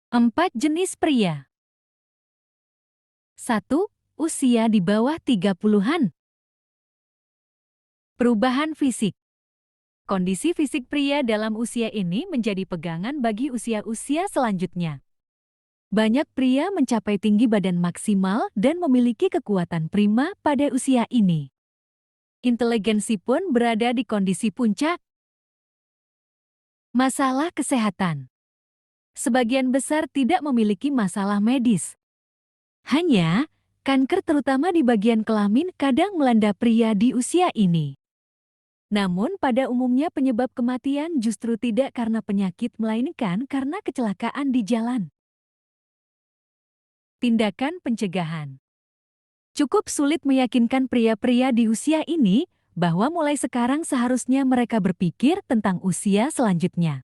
4 jenis pria. 1. Usia di bawah 30-an. Perubahan fisik. Kondisi fisik pria dalam usia ini menjadi pegangan bagi usia-usia selanjutnya. Banyak pria mencapai tinggi badan maksimal dan memiliki kekuatan prima pada usia ini. Inteligensi pun berada di kondisi puncak. Masalah kesehatan. Sebagian besar tidak memiliki masalah medis. Hanya, kanker terutama di bagian kelamin kadang melanda pria di usia ini. Namun pada umumnya penyebab kematian justru tidak karena penyakit melainkan karena kecelakaan di jalan. Tindakan pencegahan. Cukup sulit meyakinkan pria-pria di usia ini bahwa mulai sekarang seharusnya mereka berpikir tentang usia selanjutnya.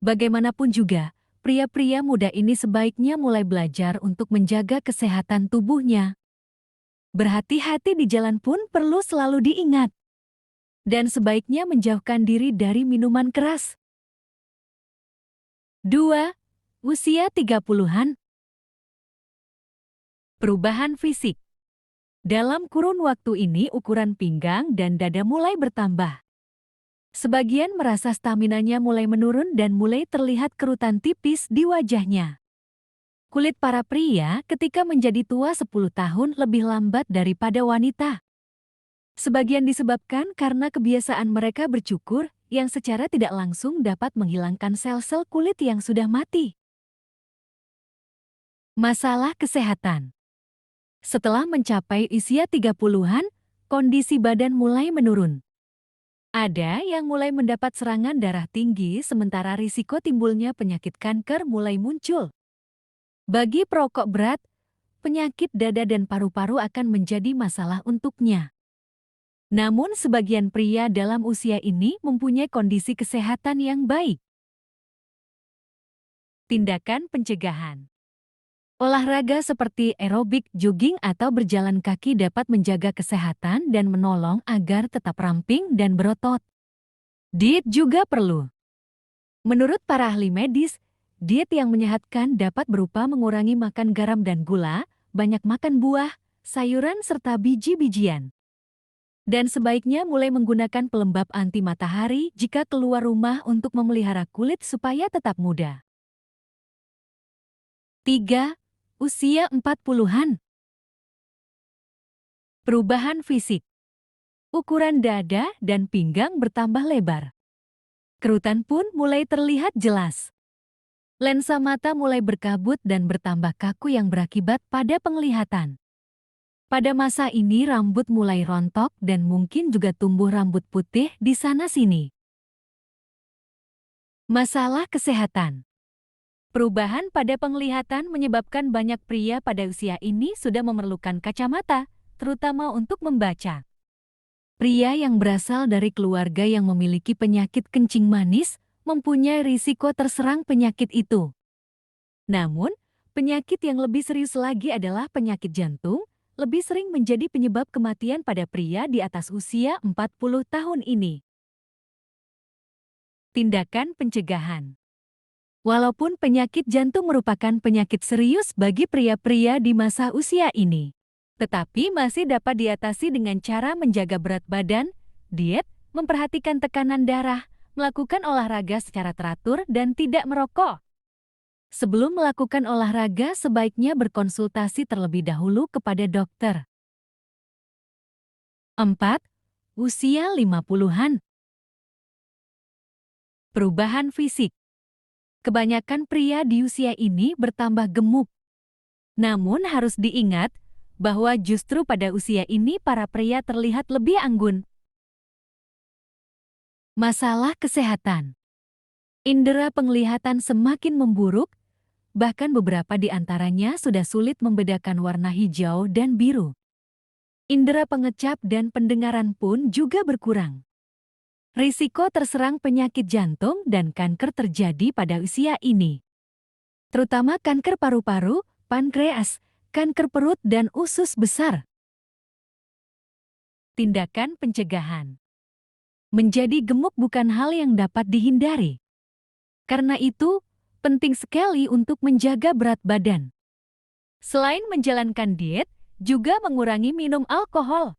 Bagaimanapun juga, pria-pria muda ini sebaiknya mulai belajar untuk menjaga kesehatan tubuhnya. Berhati-hati di jalan pun perlu selalu diingat. Dan sebaiknya menjauhkan diri dari minuman keras. 2. Usia 30-an. Perubahan fisik. Dalam kurun waktu ini ukuran pinggang dan dada mulai bertambah. Sebagian merasa staminanya mulai menurun dan mulai terlihat kerutan tipis di wajahnya. Kulit para pria ketika menjadi tua 10 tahun lebih lambat daripada wanita. Sebagian disebabkan karena kebiasaan mereka bercukur yang secara tidak langsung dapat menghilangkan sel-sel kulit yang sudah mati. Masalah kesehatan. Setelah mencapai usia 30-an, kondisi badan mulai menurun. Ada yang mulai mendapat serangan darah tinggi sementara risiko timbulnya penyakit kanker mulai muncul. Bagi perokok berat, penyakit dada dan paru-paru akan menjadi masalah untuknya. Namun sebagian pria dalam usia ini mempunyai kondisi kesehatan yang baik. Tindakan pencegahan. Olahraga seperti aerobik, jogging atau berjalan kaki dapat menjaga kesehatan dan menolong agar tetap ramping dan berotot. Diet juga perlu. Menurut para ahli medis, diet yang menyehatkan dapat berupa mengurangi makan garam dan gula, banyak makan buah, sayuran serta biji-bijian. Dan sebaiknya mulai menggunakan pelembab anti matahari jika keluar rumah untuk memelihara kulit supaya tetap muda. 3. Usia 40-an. Perubahan fisik. Ukuran dada dan pinggang bertambah lebar. Kerutan pun mulai terlihat jelas. Lensa mata mulai berkabut dan bertambah kaku yang berakibat pada penglihatan. Pada masa ini rambut mulai rontok dan mungkin juga tumbuh rambut putih di sana-sini. Masalah kesehatan. Perubahan pada penglihatan menyebabkan banyak pria pada usia ini sudah memerlukan kacamata, terutama untuk membaca. Pria yang berasal dari keluarga yang memiliki penyakit kencing manis mempunyai risiko terserang penyakit itu. Namun, penyakit yang lebih serius lagi adalah penyakit jantung, lebih sering menjadi penyebab kematian pada pria di atas usia 40 tahun ini. Tindakan pencegahan. Walaupun penyakit jantung merupakan penyakit serius bagi pria-pria di masa usia ini, tetapi masih dapat diatasi dengan cara menjaga berat badan, diet, memperhatikan tekanan darah, melakukan olahraga secara teratur dan tidak merokok. Sebelum melakukan olahraga, sebaiknya berkonsultasi terlebih dahulu kepada dokter. 4. Usia 50-an. Perubahan fisik. Kebanyakan pria di usia ini bertambah gemuk. Namun harus diingat bahwa justru pada usia ini para pria terlihat lebih anggun. Masalah kesehatan. Indera penglihatan semakin memburuk, bahkan beberapa di antaranya sudah sulit membedakan warna hijau dan biru. Indera pengecap dan pendengaran pun juga berkurang. Risiko terserang penyakit jantung dan kanker terjadi pada usia ini. Terutama kanker paru-paru, pankreas, kanker perut dan usus besar. Tindakan pencegahan. Menjadi gemuk bukan hal yang dapat dihindari. Karena itu, penting sekali untuk menjaga berat badan. Selain menjalankan diet, juga mengurangi minum alkohol.